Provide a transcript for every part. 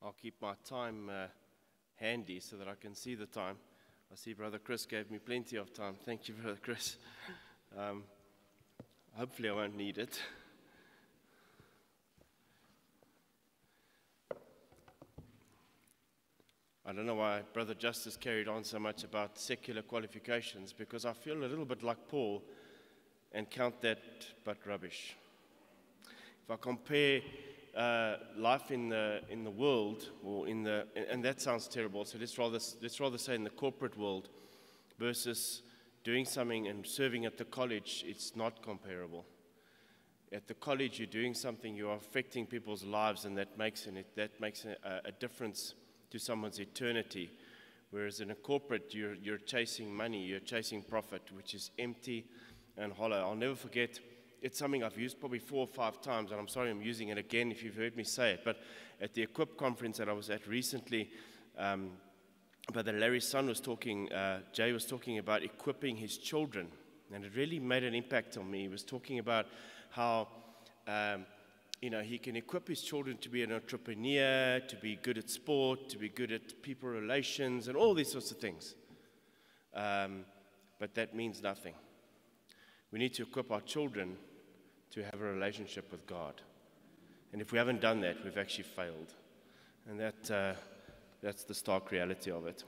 I'll keep my time handy so that I can see the time. I see Brother Chris gave me plenty of time. Thank you, Brother Chris. Hopefully I won't need it. I don't know why Brother Justice carried on so much about secular qualifications, because I feel a little bit like Paul and count that but rubbish. If I compare life in the world, or and that sounds terrible, so let's rather say in the corporate world versus doing something and serving at the college, it's not comparable. At the college, you're doing something, you are affecting people's lives, and that makes a difference to someone's eternity. Whereas in a corporate, you're chasing money, you're chasing profit, which is empty and hollow. I'll never forget, it's something I've used probably 4 or 5 times, and I'm sorry I'm using it again if you've heard me say it, but at the Equip conference that I was at recently, Brother Larry's son was talking, Jay was talking about equipping his children, and it really made an impact on me. He was talking about how he can equip his children to be an entrepreneur, to be good at sport, to be good at people relations, and all these sorts of things. But that means nothing. We need to equip our children to have a relationship with God. And if we haven't done that, we've actually failed. And that's the stark reality of it.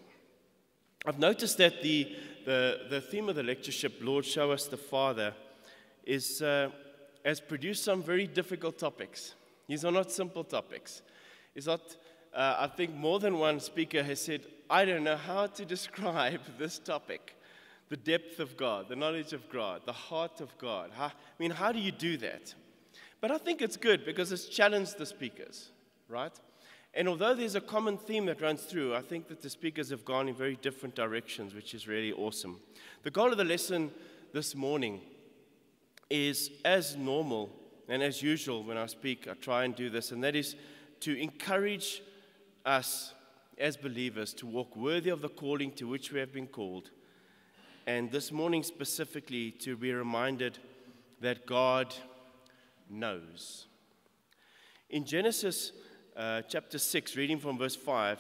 I've noticed that the theme of the lectureship, Lord, Show Us the Father, has produced some very difficult topics. These are not simple topics. It's not, I think more than one speaker has said, I don't know how to describe this topic. The depth of God, the knowledge of God, the heart of God. How do you do that? But I think it's good because it's challenged the speakers, right? And although there's a common theme that runs through, I think that the speakers have gone in very different directions, which is really awesome. The goal of the lesson this morning is, as normal and as usual when I speak, I try and do this, and that is to encourage us as believers to walk worthy of the calling to which we have been called. And this morning specifically, to be reminded that God knows. In Genesis chapter 6, reading from verse 5,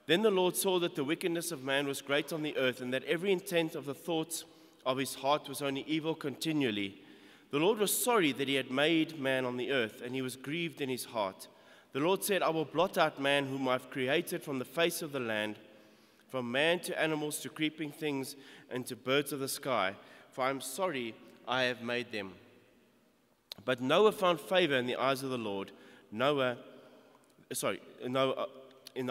then the Lord saw that the wickedness of man was great on the earth, and that every intent of the thoughts of his heart was only evil continually. The Lord was sorry that he had made man on the earth, and he was grieved in his heart. The Lord said, I will blot out man whom I have created from the face of the land, from man to animals to creeping things and to birds of the sky, for I am sorry I have made them. But Noah found favor in the eyes of the Lord. In the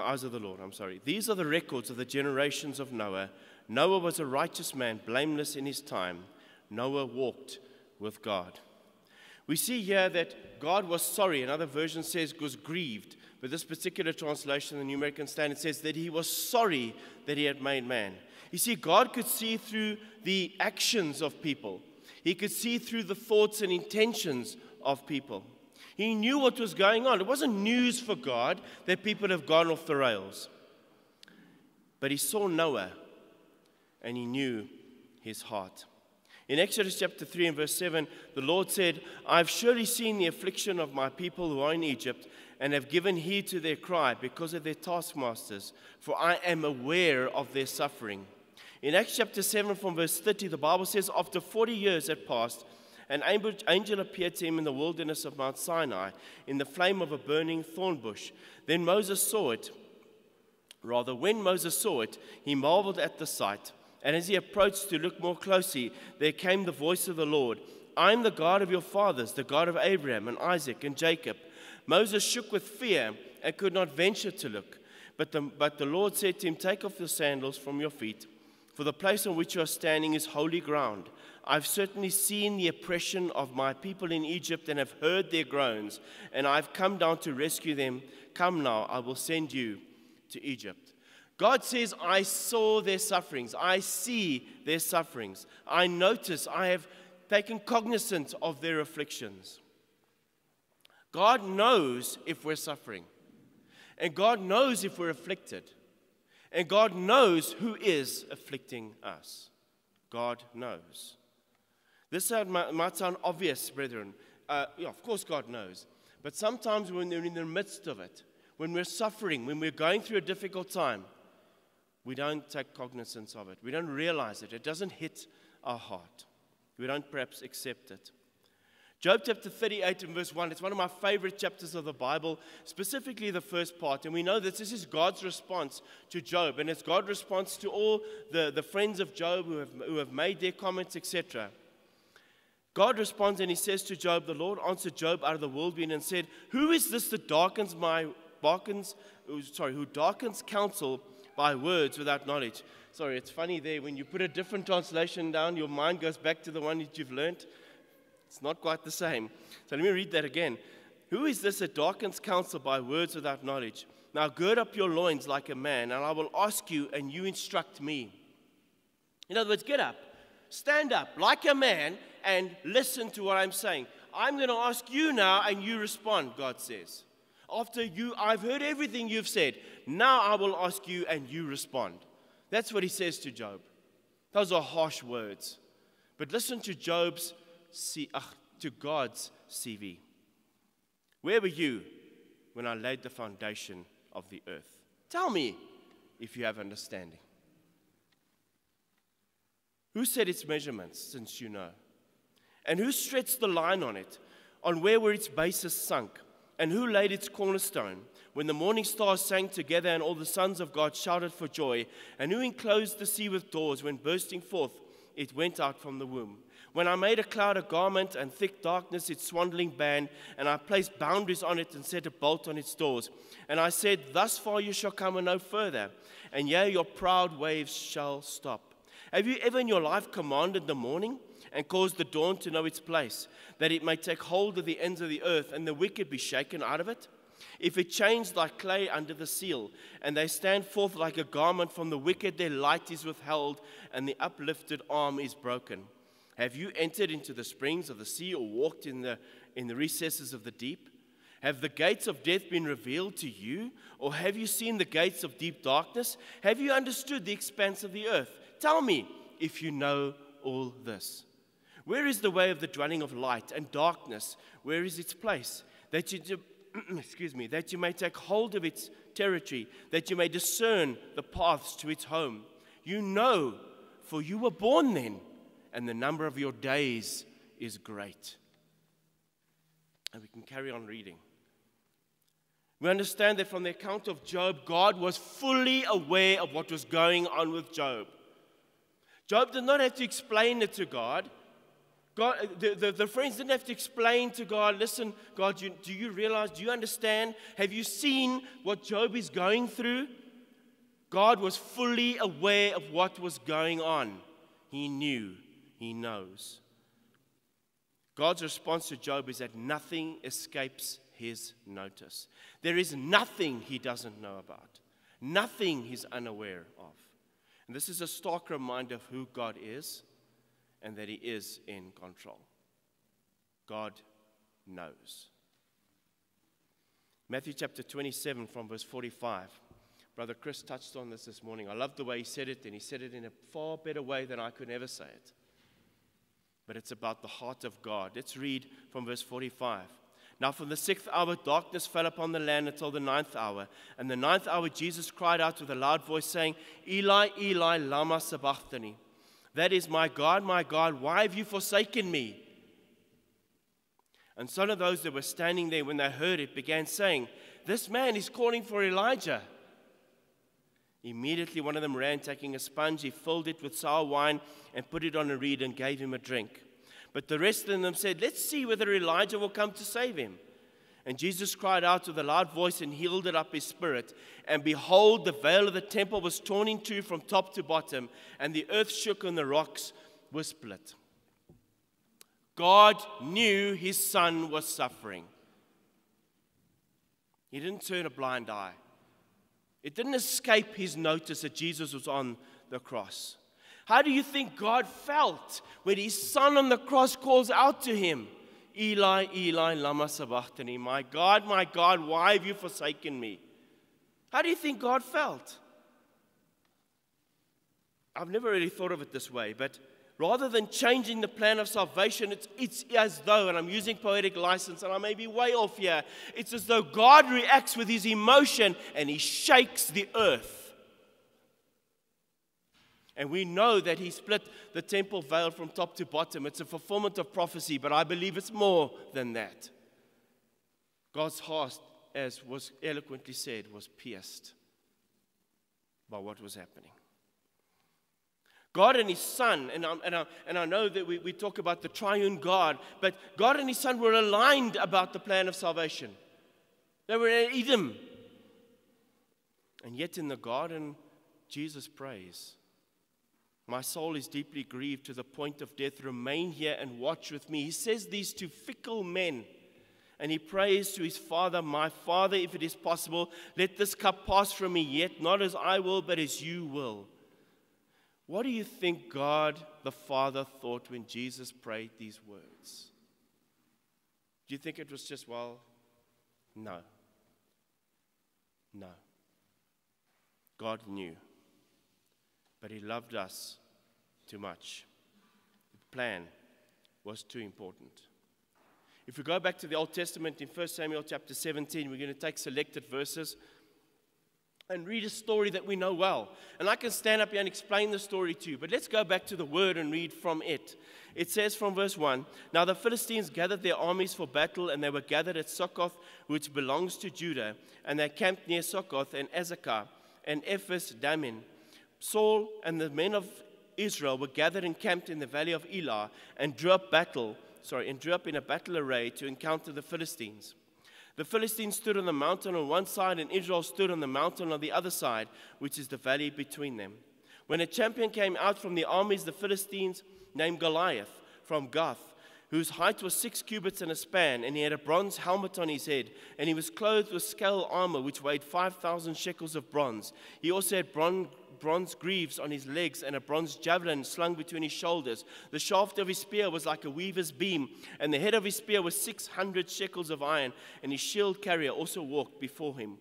eyes of the Lord, These are the records of the generations of Noah. Noah was a righteous man, blameless in his time. Noah walked with God. We see here that God was sorry. Another version says was grieved. But this particular translation, the New American Standard, says that he was sorry that he had made man. You see, God could see through the actions of people. He could see through the thoughts and intentions of people. He knew what was going on. It wasn't news for God that people have gone off the rails. But he saw Noah, and he knew his heart. In Exodus chapter 3 and verse 7, the Lord said, I have surely seen the affliction of my people who are in Egypt, and have given heed to their cry because of their taskmasters, for I am aware of their suffering. In Acts chapter 7 from verse 30, the Bible says, after 40 years had passed, an angel appeared to him in the wilderness of Mount Sinai, in the flame of a burning thorn bush. When Moses saw it, he marveled at the sight. And as he approached to look more closely, there came the voice of the Lord. I am the God of your fathers, the God of Abraham and Isaac and Jacob. Moses shook with fear and could not venture to look. But the Lord said to him, take off your sandals from your feet, for the place on which you are standing is holy ground. I've certainly seen the oppression of my people in Egypt and have heard their groans, and I've come down to rescue them. Come now, I will send you to Egypt. God says, I saw their sufferings. I see their sufferings. I notice, I have taken cognizance of their afflictions. God knows if we're suffering. And God knows if we're afflicted. And God knows who is afflicting us. God knows. This might sound obvious, brethren. Of course God knows. But sometimes when they're in the midst of it, when we're suffering, when we're going through a difficult time, we don't take cognizance of it. We don't realize it. It doesn't hit our heart. We don't perhaps accept it. Job chapter 38 and verse 1, it's one of my favorite chapters of the Bible, specifically the first part. And we know that this is God's response to Job. And it's God's response to all the friends of Job who have made their comments, etc. God responds and he says to Job, the Lord answered Job out of the whirlwind and said, who is this that who darkens counsel by words without knowledge? Sorry, it's funny there. When you put a different translation down, your mind goes back to the one that you've learned. It's not quite the same. So let me read that again. Who is this that darkens counsel by words without knowledge? Now gird up your loins like a man, and I will ask you, and you instruct me. In other words, get up, stand up like a man, and listen to what I'm saying. I'm going to ask you now, and you respond, God says. After I've heard everything you've said. Now I will ask you, and you respond. That's what he says to Job. Those are harsh words. But listen to God's CV. Where were you when I laid the foundation of the earth? Tell me if you have understanding. Who set its measurements, since you know? And who stretched the line on it? On where were its bases sunk? And who laid its cornerstone? When the morning stars sang together and all the sons of God shouted for joy? And who enclosed the sea with doors when bursting forth it went out from the womb? When I made a cloud a garment and thick darkness its swaddling band, and I placed boundaries on it and set a bolt on its doors. And I said, thus far you shall come and no further, and yea, your proud waves shall stop. Have you ever in your life commanded the morning and caused the dawn to know its place, that it may take hold of the ends of the earth, and the wicked be shaken out of it? If it changed like clay under the seal, and they stand forth like a garment from the wicked, their light is withheld, and the uplifted arm is broken. Have you entered into the springs of the sea, or walked in the recesses of the deep? Have the gates of death been revealed to you, or have you seen the gates of deep darkness? Have you understood the expanse of the earth? Tell me if you know all this. Where is the way of the dwelling of light, and darkness, where is its place? That you may take hold of its territory, that you may discern the paths to its home. You know, for you were born then, and the number of your days is great. And we can carry on reading. We understand that from the account of Job, God was fully aware of what was going on with Job. Job did not have to explain it to God. The friends didn't have to explain to God, listen, God, do you realize, do you understand? Have you seen what Job is going through? God was fully aware of what was going on. He knew, he knows. God's response to Job is that nothing escapes his notice. There is nothing he doesn't know about, nothing he's unaware of. And this is a stark reminder of who God is, and that he is in control. God knows. Matthew chapter 27 from verse 45. Brother Chris touched on this morning. I love the way he said it, and he said it in a far better way than I could ever say it. But it's about the heart of God. Let's read from verse 45. Now from the 6th hour darkness fell upon the land until the 9th hour. And the 9th hour Jesus cried out with a loud voice, saying, Eli, Eli, lama sabachthani. That is, my God, why have you forsaken me? And some of those that were standing there when they heard it began saying, this man is calling for Elijah. Immediately one of them ran, taking a sponge, he filled it with sour wine and put it on a reed and gave him a drink. But the rest of them said, let's see whether Elijah will come to save him. And Jesus cried out with a loud voice and yielded up his spirit. And behold, the veil of the temple was torn in two from top to bottom, and the earth shook and the rocks were split. God knew his son was suffering. He didn't turn a blind eye. It didn't escape his notice that Jesus was on the cross. How do you think God felt when his son on the cross calls out to him? Eli, Eli, lama sabachthani. My God, why have you forsaken me? How do you think God felt? I've never really thought of it this way, but rather than changing the plan of salvation, it's as though, and I'm using poetic license, and I may be way off here, it's as though God reacts with his emotion and he shakes the earth. And we know that he split the temple veil from top to bottom. It's a fulfillment of prophecy, but I believe it's more than that. God's heart, as was eloquently said, was pierced by what was happening. God and his Son, and I know that we talk about the triune God, but God and his Son were aligned about the plan of salvation. They were in Eden. And yet in the garden, Jesus prays, "My soul is deeply grieved to the point of death. Remain here and watch with me." He says these to fickle men. And he prays to his Father, "My Father, if it is possible, let this cup pass from me, yet not as I will, but as you will." What do you think God the Father thought when Jesus prayed these words? Do you think it was just, well, no. No. God knew. But he loved us too much. The plan was too important. If we go back to the Old Testament in 1 Samuel chapter 17, we're going to take selected verses and read a story that we know well. And I can stand up here and explain the story to you, but let's go back to the word and read from it. It says from verse 1, "Now the Philistines gathered their armies for battle, and they were gathered at Succoth, which belongs to Judah, and they camped near Succoth and Azekah and Ephes Dammim. Saul and the men of Israel were gathered and camped in the valley of Elah and drew up in a battle array to encounter the Philistines. The Philistines stood on the mountain on one side, and Israel stood on the mountain on the other side, which is the valley between them. When a champion came out from the armies, the Philistines, named Goliath, from Gath, whose height was 6 cubits and a span, and he had a bronze helmet on his head, and he was clothed with scale armor, which weighed 5,000 shekels of bronze. He also had bronze greaves on his legs and a bronze javelin slung between his shoulders. The shaft of his spear was like a weaver's beam, and the head of his spear was 600 shekels of iron, and his shield carrier also walked before him.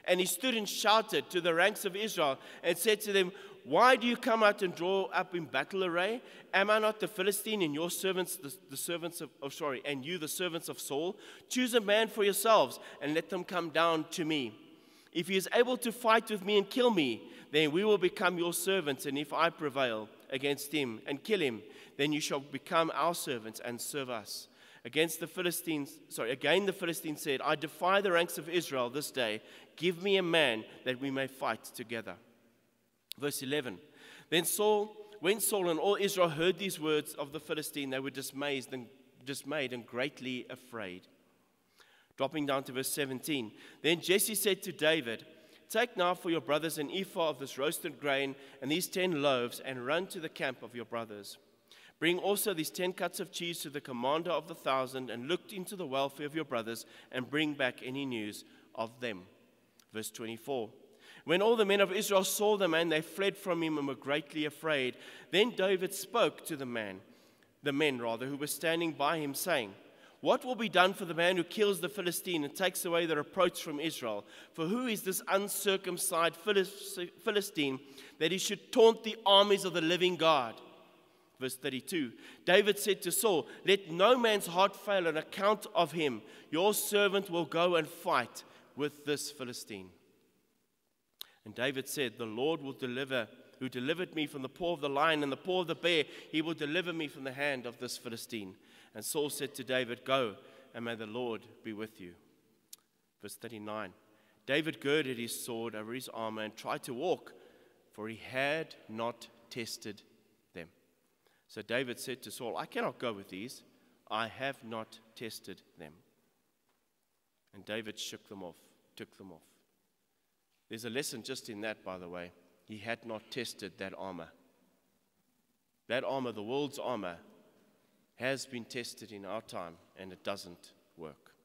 And he stood and shouted to the ranks of Israel and said to them, 'Why do you come out and draw up in battle array? Am I not the Philistine and your servants, the servants of Saul? Choose a man for yourselves and let them come down to me. If he is able to fight with me and kill me, then we will become your servants. And if I prevail against him and kill him, then you shall become our servants and serve us.' Again, the Philistines said, 'I defy the ranks of Israel this day. Give me a man that we may fight together.'" Verse 11. When Saul and all Israel heard these words of the Philistine, they were dismayed and greatly afraid. Dropping down to verse 17. Then Jesse said to David, "Take now for your brothers an ephah of this roasted grain and these 10 loaves, and run to the camp of your brothers. Bring also these 10 cuts of cheese to the commander of the 1,000, and look into the welfare of your brothers, and bring back any news of them." Verse 24. When all the men of Israel saw the man, they fled from him and were greatly afraid. Then David spoke to the men who were standing by him, saying, "What will be done for the man who kills the Philistine and takes away the reproach from Israel? For who is this uncircumcised Philistine that he should taunt the armies of the living God?" Verse 32. David said to Saul, "Let no man's heart fail on account of him. Your servant will go and fight with this Philistine." And David said, "The Lord will who delivered me from the paw of the lion and the paw of the bear, he will deliver me from the hand of this Philistine." And Saul said to David, "Go, and may the Lord be with you." Verse 39. David girded his sword over his armor and tried to walk, for he had not tested them. So David said to Saul, "I cannot go with these. I have not tested them." And David took them off. There's a lesson just in that, by the way. He had not tested that armor. That armor, the world's armor, has been tested in our time, and it doesn't work.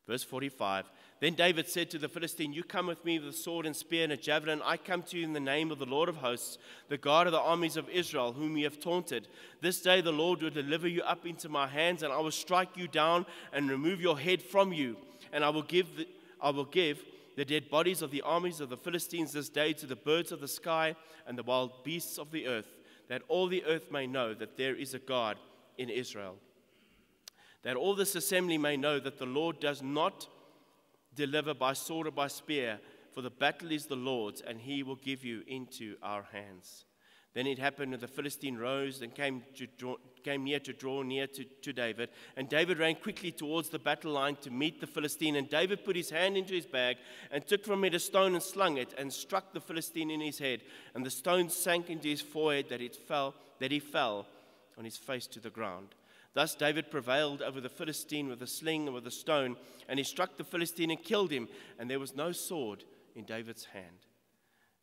Verse 45, Then David said to the Philistine, "You come with me with a sword and spear and a javelin. I come to you in the name of the Lord of hosts, the God of the armies of Israel, whom you have taunted. This day the Lord will deliver you up into my hands, and I will strike you down and remove your head from you. And I will give the dead bodies of the armies of the Philistines this day to the birds of the sky and the wild beasts of the earth, that all the earth may know that there is a God in Israel. That all this assembly may know that the Lord does not deliver by sword or by spear, for the battle is the Lord's, and he will give you into our hands. Then it happened when the Philistine rose and came near to draw near to David. And David ran quickly towards the battle line to meet the Philistine. And David put his hand into his bag and took from it a stone and slung it and struck the Philistine in his head. And the stone sank into his forehead that he fell on his face to the ground. Thus David prevailed over the Philistine with a sling and with a stone. And he struck the Philistine and killed him. And there was no sword in David's hand.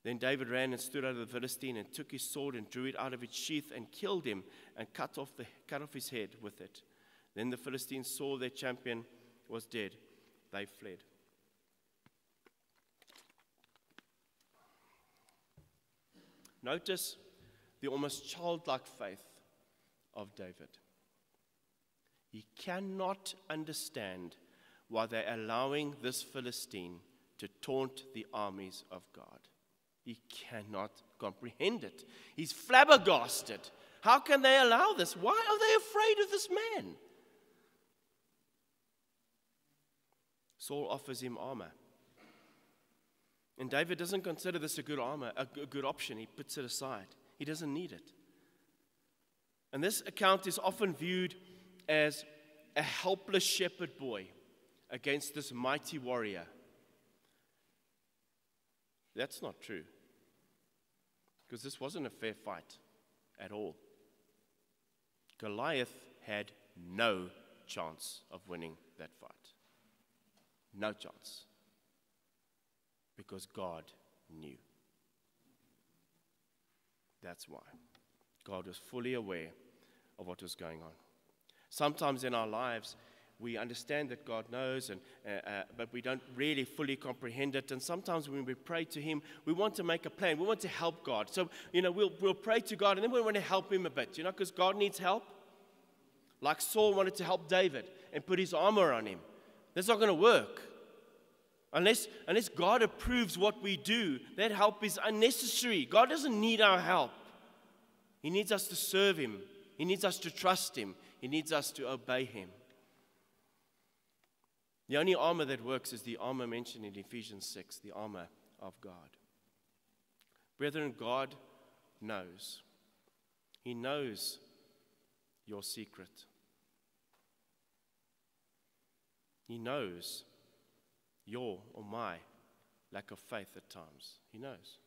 Then David ran and stood over the Philistine and took his sword and drew it out of its sheath and killed him and cut off his head with it. Then the Philistines saw their champion was dead. They fled. Notice the almost childlike faith of David. He cannot understand why they're allowing this Philistine to taunt the armies of God. He cannot comprehend it. He's flabbergasted. How can they allow this? Why are they afraid of this man? Saul offers him armor. And David doesn't consider this a good option. He puts it aside. He doesn't need it. And this account is often viewed as a helpless shepherd boy against this mighty warrior. That's not true. Because this wasn't a fair fight at all. Goliath had no chance of winning that fight. No chance. Because God knew. That's why. God was fully aware of what was going on. Sometimes in our lives, we understand that God knows, but we don't really fully comprehend it. And sometimes when we pray to Him, we want to make a plan. We want to help God. So, we'll pray to God, and then we want to help Him a bit, because God needs help. Like Saul wanted to help David and put his armor on him. That's not going to work. Unless God approves what we do, that help is unnecessary. God doesn't need our help. He needs us to serve Him. He needs us to trust Him. He needs us to obey Him. The only armor that works is the armor mentioned in Ephesians 6, the armor of God. Brethren, God knows. He knows your secret. He knows your or my lack of faith at times. He knows.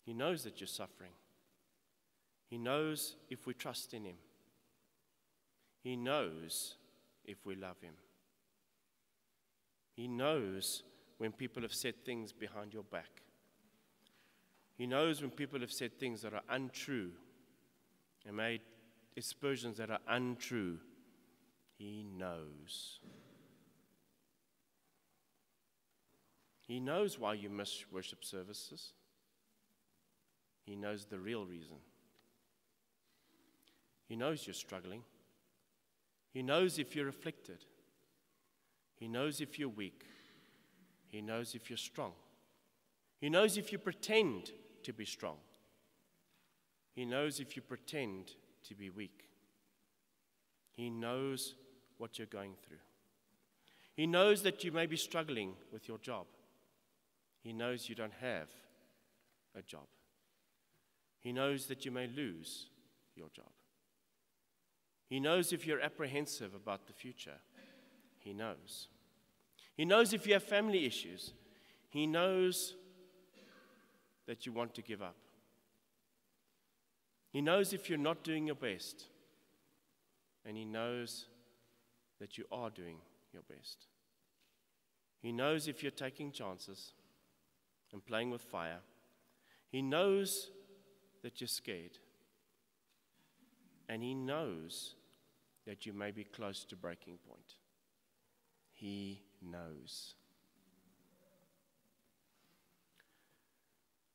He knows that you're suffering. He knows if we trust in Him. He knows if we love Him. He knows when people have said things behind your back. He knows when people have said things that are untrue and made aspersions that are untrue. He knows. He knows why you miss worship services. He knows the real reason. He knows you're struggling. He knows if you're afflicted. He knows if you're weak. He knows if you're strong. He knows if you pretend to be strong. He knows if you pretend to be weak. He knows what you're going through. He knows that you may be struggling with your job. He knows you don't have a job. He knows that you may lose your job. He knows if you're apprehensive about the future. He knows. He knows if you have family issues. He knows that you want to give up. He knows if you're not doing your best. And He knows that you are doing your best. He knows if you're taking chances and playing with fire. He knows that you're scared. And He knows that you may be close to breaking point. He knows.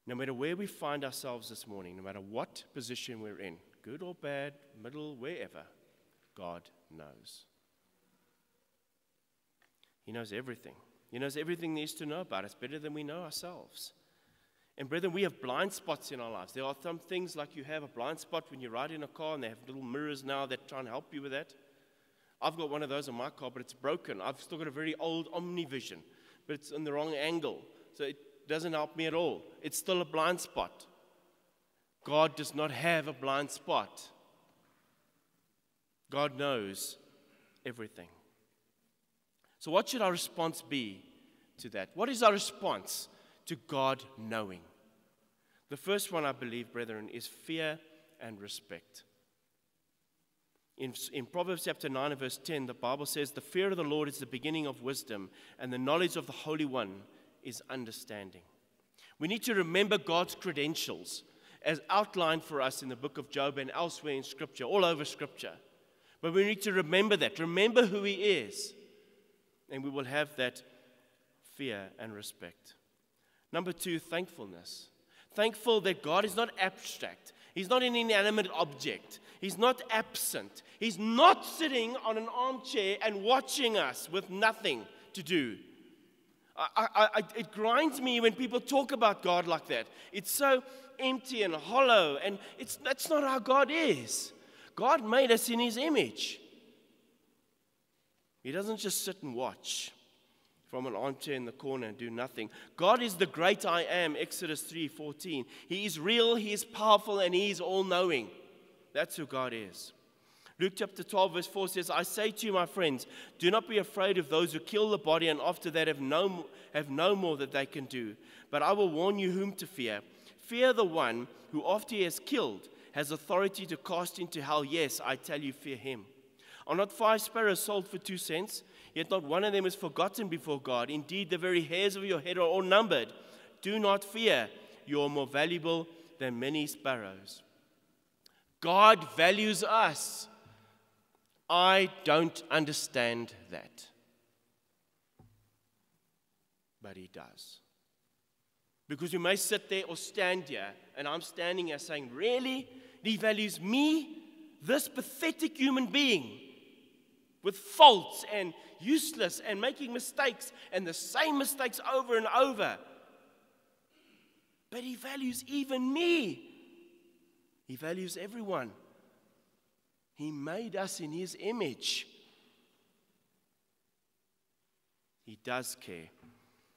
No matter where we find ourselves this morning, no matter what position we're in, good or bad, middle, wherever, God knows. He knows everything. He knows everything there is to know about us better than we know ourselves. And brethren, we have blind spots in our lives. There are some things like you have a blind spot when you ride in a car, and they have little mirrors now that try and help you with that. I've got one of those on my car, but it's broken. I've still got a very old OmniVision, but it's in the wrong angle. So it doesn't help me at all. It's still a blind spot. God does not have a blind spot. God knows everything. So what should our response be to that? What is our response to God knowing? The first one, I believe, brethren, is fear and respect. In Proverbs chapter 9 and verse 10, the Bible says, "The fear of the Lord is the beginning of wisdom, and the knowledge of the Holy One is understanding." We need to remember God's credentials as outlined for us in the book of Job and elsewhere in Scripture, all over Scripture. But we need to remember that. Remember who He is. And we will have that fear and respect. Number two, thankfulness. Thankful that God is not abstract. He's not an inanimate object. He's not absent. He's not sitting on an armchair and watching us with nothing to do. It grinds me when people talk about God like that. It's so empty and hollow, and that's not how God is. God made us in His image. He doesn't just sit and watch from an armchair in the corner and do nothing. God is the great I am, Exodus 3:14. He is real, He is powerful, and He is all-knowing. That's who God is. Luke chapter 12 verse 4 says, "I say to you, my friends, do not be afraid of those who kill the body and after that have no more that they can do. But I will warn you whom to fear. Fear the one who after he has killed has authority to cast into hell. Yes, I tell you, fear him. Are not 5 sparrows sold for 2 cents? Yet not one of them is forgotten before God. Indeed, the very hairs of your head are all numbered. Do not fear. You are more valuable than many sparrows." God values us. I don't understand that. But He does. Because you may sit there or stand here, and I'm standing here saying, really? He values me, this pathetic human being, with faults and useless and making mistakes and the same mistakes over and over. But He values even me. He values everyone. He made us in His image. He does care.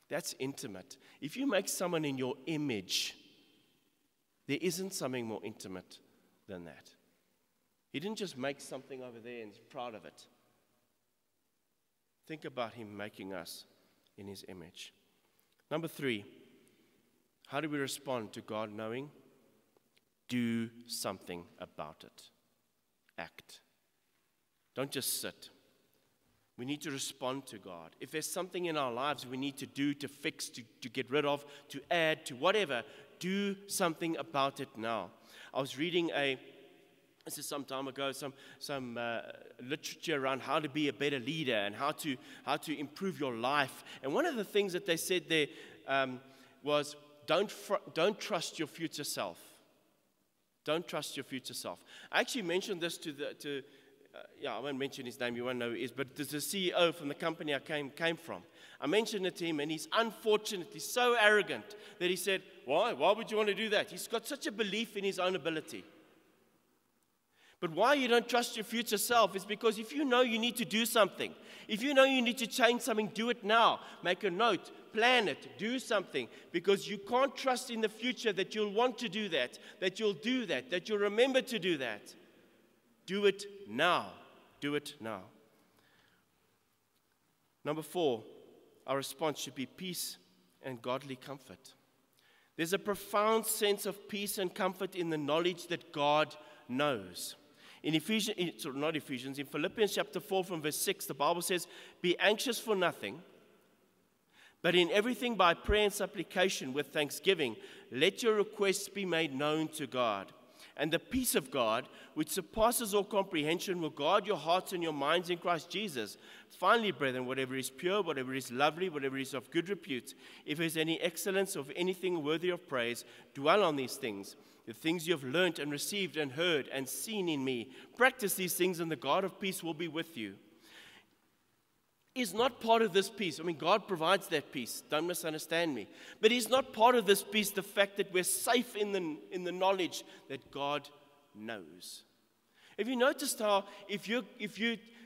That's intimate. If you make someone in your image, there isn't something more intimate than that. He didn't just make something over there and is proud of it. Think about Him making us in His image. Number 3, how do we respond to God knowing? Do something about it. Act. Don't just sit. We need to respond to God. If there's something in our lives we need to do, to fix, to get rid of, to add, to whatever, do something about it now. I was reading this is some time ago, some literature around how to be a better leader and how to improve your life. And one of the things that they said there was, don't trust your future self. Don't trust your future self. I actually mentioned this I won't mention his name, you won't know who he is, but there's a CEO from the company I came from. I mentioned it to him, and he's unfortunately so arrogant that he said, why would you want to do that? He's got such a belief in his own ability. But why you don't trust your future self is because if you know you need to do something, if you know you need to change something, do it now. Make a note, plan it, do something. Because you can't trust in the future that you'll want to do that you'll do that you'll remember to do that. Do it now. Do it now. Number 4, our response should be peace and godly comfort. There's a profound sense of peace and comfort in the knowledge that God knows. In Philippians chapter 4 from verse 6, the Bible says, "Be anxious for nothing, but in everything by prayer and supplication with thanksgiving, let your requests be made known to God. And the peace of God, which surpasses all comprehension, will guard your hearts and your minds in Christ Jesus. Finally, brethren, whatever is pure, whatever is lovely, whatever is of good repute, if there is any excellence of anything worthy of praise, dwell on these things. The things you have learnt and received and heard and seen in me, practice these things, and the God of peace will be with you." is not part of this peace. I mean, God provides that peace. Don't misunderstand me. But He's not part of this peace, the fact that we're safe in the knowledge that God knows. Have you noticed how if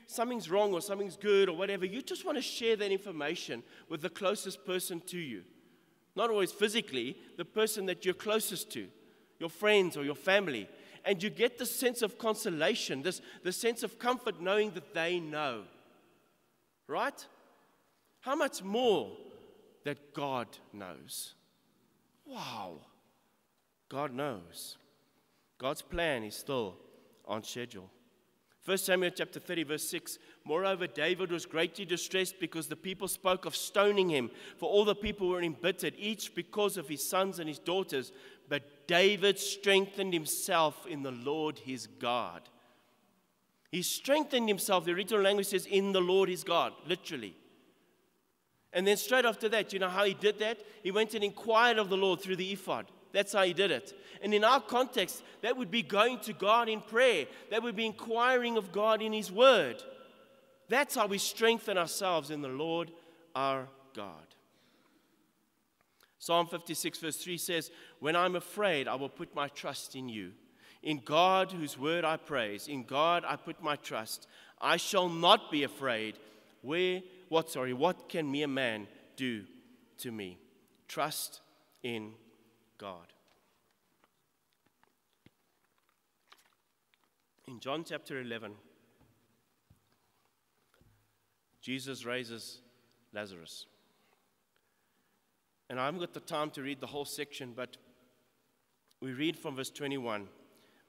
something's wrong or something's good or whatever, you just want to share that information with the closest person to you? Not always physically, the person that you're closest to, your friends or your family. And you get this sense of consolation, this sense of comfort knowing that they know. Right? How much more that God knows? Wow. God knows. God's plan is still on schedule. 1 Samuel chapter 30, verse 6. Moreover, David was greatly distressed because the people spoke of stoning him, for all the people were embittered, each because of his sons and his daughters. But David strengthened himself in the Lord his God. He strengthened himself, the original language says, in the Lord his God, literally. And then straight after that, you know how he did that? He went and inquired of the Lord through the ephod. That's how he did it. And in our context, that would be going to God in prayer. That would be inquiring of God in His Word. That's how we strengthen ourselves in the Lord our God. Psalm 56 verse 3 says, when I'm afraid, I will put my trust in you. In God, whose word I praise, in God I put my trust. I shall not be afraid. What can mere man do to me? Trust in God. In John chapter 11, Jesus raises Lazarus. And I haven't got the time to read the whole section, but we read from verse 21.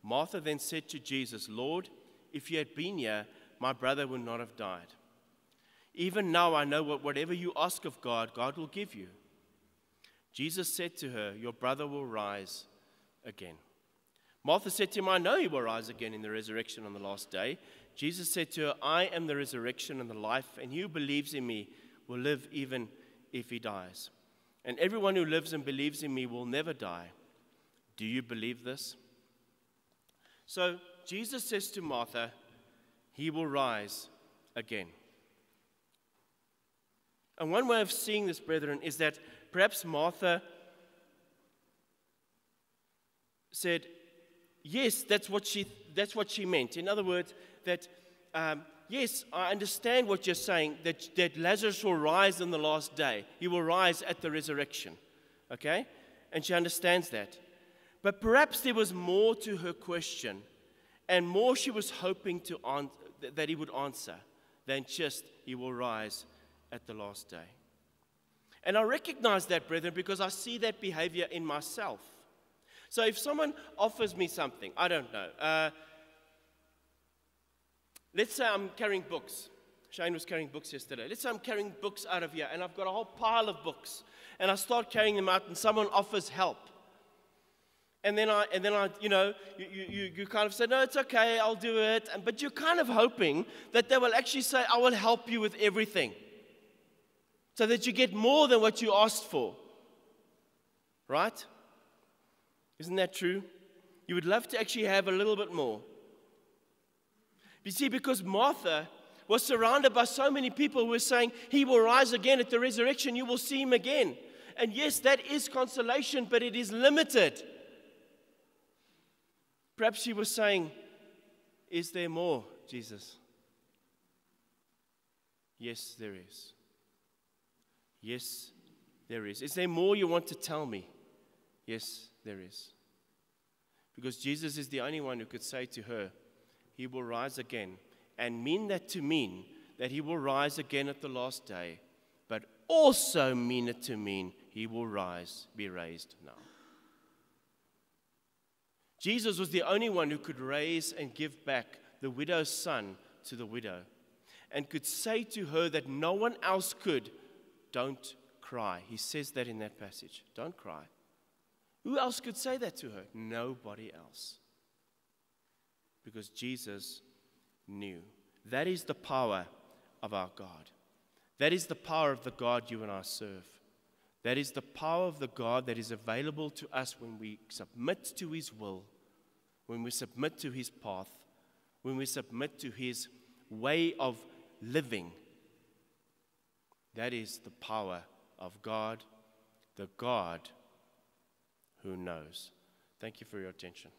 Martha then said to Jesus, Lord, if you had been here, my brother would not have died. Even now I know whatever you ask of God, God will give you. Jesus said to her, your brother will rise again. Martha said to him, I know he will rise again in the resurrection on the last day. Jesus said to her, I am the resurrection and the life, and he who believes in me will live even if he dies. And everyone who lives and believes in me will never die. Do you believe this? So Jesus says to Martha, he will rise again. And one way of seeing this, brethren, is that perhaps Martha said, yes, that's what she meant. In other words, that yes, I understand what you're saying, that Lazarus will rise on the last day. He will rise at the resurrection. Okay? And she understands that. But perhaps there was more to her question, and more she was hoping that he would answer than just he will rise at the last day. And I recognize that, brethren, because I see that behavior in myself. So if someone offers me something, I don't know. Let's say I'm carrying books. Shane was carrying books yesterday. Let's say I'm carrying books out of here, and I've got a whole pile of books, and I start carrying them out, and someone offers help. And then I, you know, you kind of say, no, it's okay, I'll do it. But you're kind of hoping that they will actually say, I will help you with everything, so that you get more than what you asked for. Right? Isn't that true? You would love to actually have a little bit more. You see, because Martha was surrounded by so many people who were saying, he will rise again at the resurrection, you will see him again. And yes, that is consolation, but it is limited. Perhaps she was saying, is there more, Jesus? Yes, there is. Yes, there is. Is there more you want to tell me? Yes, there is. Because Jesus is the only one who could say to her, he will rise again, and mean that to mean that he will rise again at the last day, but also mean it to mean he will be raised now. Jesus was the only one who could raise and give back the widow's son to the widow, and could say to her that no one else could, don't cry. He says that in that passage, don't cry. Who else could say that to her? Nobody else. Because Jesus knew. That is the power of our God. That is the power of the God you and I serve. That is the power of the God that is available to us when we submit to His will, when we submit to His path, when we submit to His way of living. That is the power of God, the God who knows. Thank you for your attention.